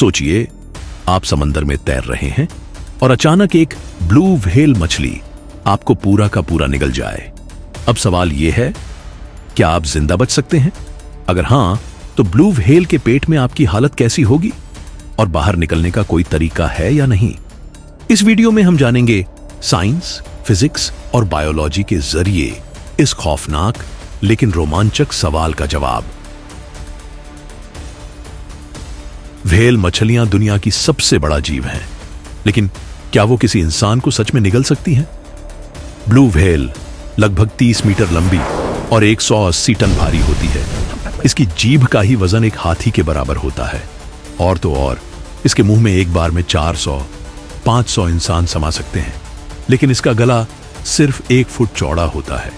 सोचिए, आप समंदर में तैर रहे हैं और अचानक एक ब्लू व्हेल मछली आपको पूरा का पूरा निगल जाए। अब सवाल यह है, क्या आप जिंदा बच सकते हैं? अगर हां, तो ब्लू व्हेल के पेट में आपकी हालत कैसी होगी और बाहर निकलने का कोई तरीका है या नहीं? इस वीडियो में हम जानेंगे साइंस, फिजिक्स और बायोलॉजी के जरिए इस खौफनाक लेकिन रोमांचक सवाल का जवाब। व्हेल मछलियां दुनिया की सबसे बड़ा जीव हैं, लेकिन क्या वो किसी इंसान को सच में निगल सकती हैं? ब्लू व्हेल लगभग 30 मीटर लंबी और 180 टन भारी होती है। इसकी जीभ का ही वजन एक हाथी के बराबर होता है। और तो और इसके मुंह में एक बार में 400-500 इंसान समा सकते हैं। लेकिन इसका गला सिर्फ 1 फुट चौड़ा होता है,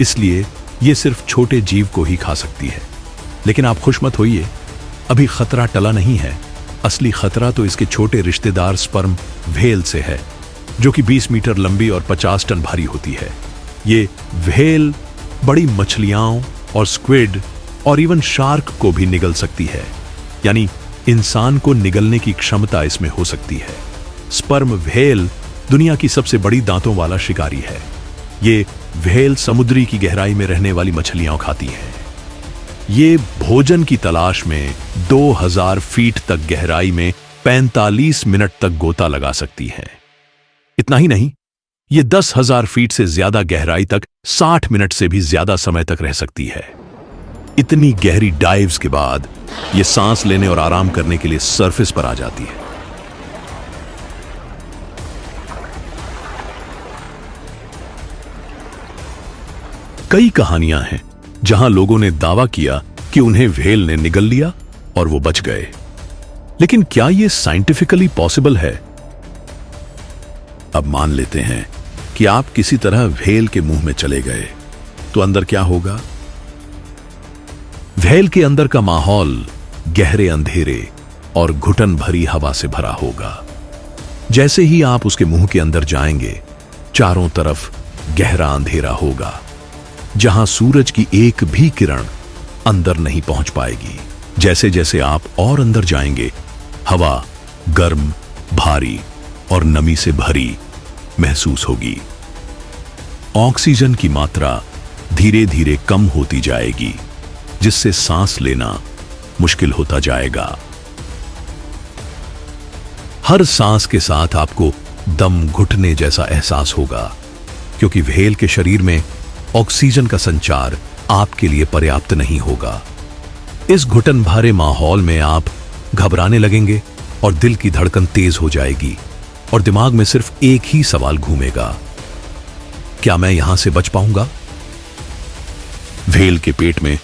इसलिए यह सिर्फ छोटे जीव को ही खा सकती है। लेकिन आप खुश मत होइए, अभी खतरा टला नहीं है। असली खतरा तो इसके छोटे रिश्तेदार स्पर्म व्हेल से है, जो कि 20 मीटर लंबी और 50 टन भारी होती है। ये व्हेल बड़ी मछलियां और स्क्विड और इवन शार्क को भी निगल सकती है, यानी इंसान को निगलने की क्षमता इसमें हो सकती है। स्पर्म व्हेल दुनिया की सबसे बड़ी दांतों वाला शिकारी है। ये व्हेल समुद्री की गहराई में रहने वाली मछलियां खाती हैं। ये भोजन की तलाश में 2000 फीट तक गहराई में 45 मिनट तक गोता लगा सकती हैं। इतना ही नहीं, ये 10,000 फीट से ज्यादा गहराई तक 60 मिनट से भी ज्यादा समय तक रह सकती है। इतनी गहरी डाइव्स के बाद ये सांस लेने और आराम करने के लिए सरफेस पर आ जाती है। कई कहानियां हैं जहां लोगों ने दावा किया कि उन्हें व्हेल ने निगल लिया और वो बच गए। लेकिन क्या यह साइंटिफिकली पॉसिबल है? अब मान लेते हैं कि आप किसी तरह व्हेल के मुंह में चले गए, तो अंदर क्या होगा? व्हेल के अंदर का माहौल गहरे अंधेरे और घुटन भरी हवा से भरा होगा। जैसे ही आप उसके मुंह के अंदर जाएंगे, चारों तरफ गहरा अंधेरा होगा, जहां सूरज की एक भी किरण अंदर नहीं पहुंच पाएगी। जैसे जैसे आप और अंदर जाएंगे, हवा गर्म, भारी और नमी से भरी महसूस होगी। ऑक्सीजन की मात्रा धीरे धीरे कम होती जाएगी, जिससे सांस लेना मुश्किल होता जाएगा। हर सांस के साथ आपको दम घुटने जैसा एहसास होगा, क्योंकि व्हेल के शरीर में ऑक्सीजन का संचार आपके लिए पर्याप्त नहीं होगा। इस घुटन भरे माहौल में आप घबराने लगेंगे और दिल की धड़कन तेज हो जाएगी और दिमाग में सिर्फ एक ही सवाल घूमेगा, क्या मैं यहां से बच पाऊंगा? व्हेल के पेट में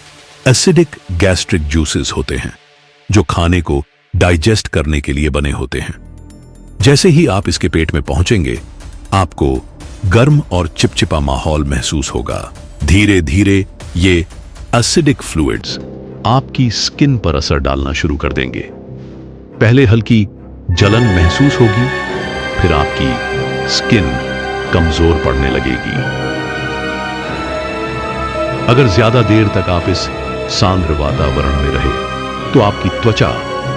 एसिडिक गैस्ट्रिक जूसेस होते हैं, जो खाने को डाइजेस्ट करने के लिए बने होते हैं। जैसे ही आप इसके पेट में पहुंचेंगे, आपको गर्म और चिपचिपा माहौल महसूस होगा। धीरे धीरे ये एसिडिक फ्लूइड्स आपकी स्किन पर असर डालना शुरू कर देंगे। पहले हल्की जलन महसूस होगी, फिर आपकी स्किन कमजोर पड़ने लगेगी। अगर ज्यादा देर तक आप इस सांद्र वातावरण में रहे, तो आपकी त्वचा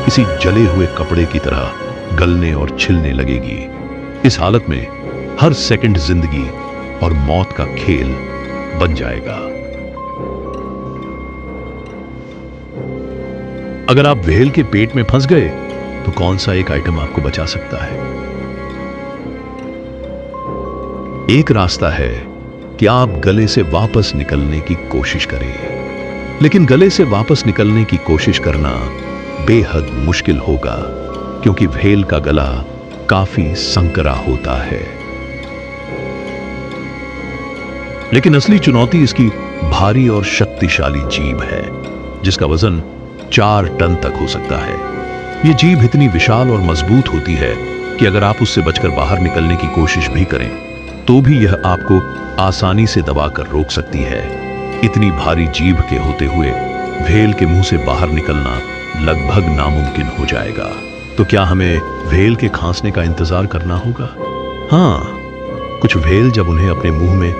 किसी जले हुए कपड़े की तरह गलने और छिलने लगेगी। इस हालत में हर सेकंड जिंदगी और मौत का खेल बन जाएगा। अगर आप व्हेल के पेट में फंस गए, तो कौन सा एक आइटम आपको बचा सकता है? एक रास्ता है कि आप गले से वापस निकलने की कोशिश करें, लेकिन गले से वापस निकलने की कोशिश करना बेहद मुश्किल होगा, क्योंकि व्हेल का गला काफी संकरा होता है। लेकिन असली चुनौती इसकी भारी और शक्तिशाली जीभ है, जिसका वजन 4 टन तक हो सकता है। यह जीभ इतनी विशाल और मजबूत होती है कि अगर आप उससे बचकर बाहर निकलने की कोशिश भी करें, तो भी यह आपको आसानी से दबाकर रोक सकती है। इतनी भारी जीभ के होते हुए व्हेल के मुंह से बाहर निकलना लगभग नामुमकिन हो जाएगा। तो क्या हमें व्हेल के खांसने का इंतजार करना होगा? हाँ, कुछ व्हेल जब उन्हें अपने मुंह में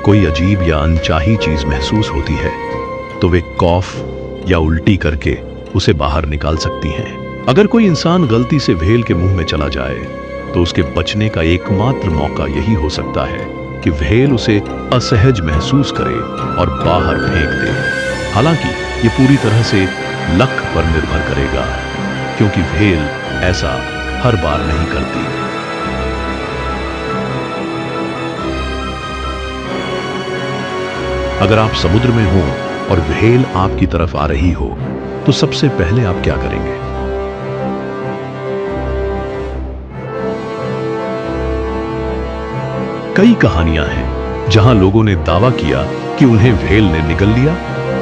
कोई अजीब या अनचाही चीज महसूस होती है, तो वे कॉफ या उल्टी करके उसे बाहर निकाल सकती हैं। अगर कोई इंसान गलती से व्हेल के मुंह में चला जाए तो उसके बचने का एकमात्र मौका यही हो सकता है कि व्हेल उसे असहज महसूस करे और बाहर फेंक दे। हालांकि ये पूरी तरह से लक पर निर्भर करेगा, क्योंकि व्हेल ऐसा हर बार नहीं करती। अगर आप समुद्र में हो और व्हेल आपकी तरफ आ रही हो तो सबसे पहले आप क्या करेंगे? कई कहानियां हैं जहां लोगों ने दावा किया कि उन्हें व्हेल ने निगल लिया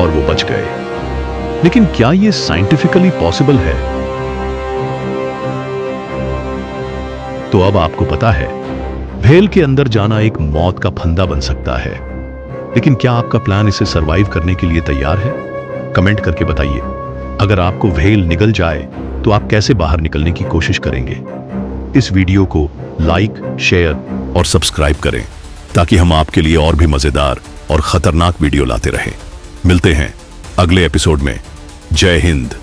और वो बच गए। लेकिन क्या यह साइंटिफिकली पॉसिबल है? तो अब आपको पता है, व्हेल के अंदर जाना एक मौत का फंदा बन सकता है। लेकिन क्या आपका प्लान इसे सरवाइव करने के लिए तैयार है? कमेंट करके बताइए। अगर आपको व्हेल निगल जाए तो आप कैसे बाहर निकलने की कोशिश करेंगे? इस वीडियो को लाइक, शेयर और सब्सक्राइब करें ताकि हम आपके लिए और भी मजेदार और खतरनाक वीडियो लाते रहें। मिलते हैं अगले एपिसोड में। जय हिंद।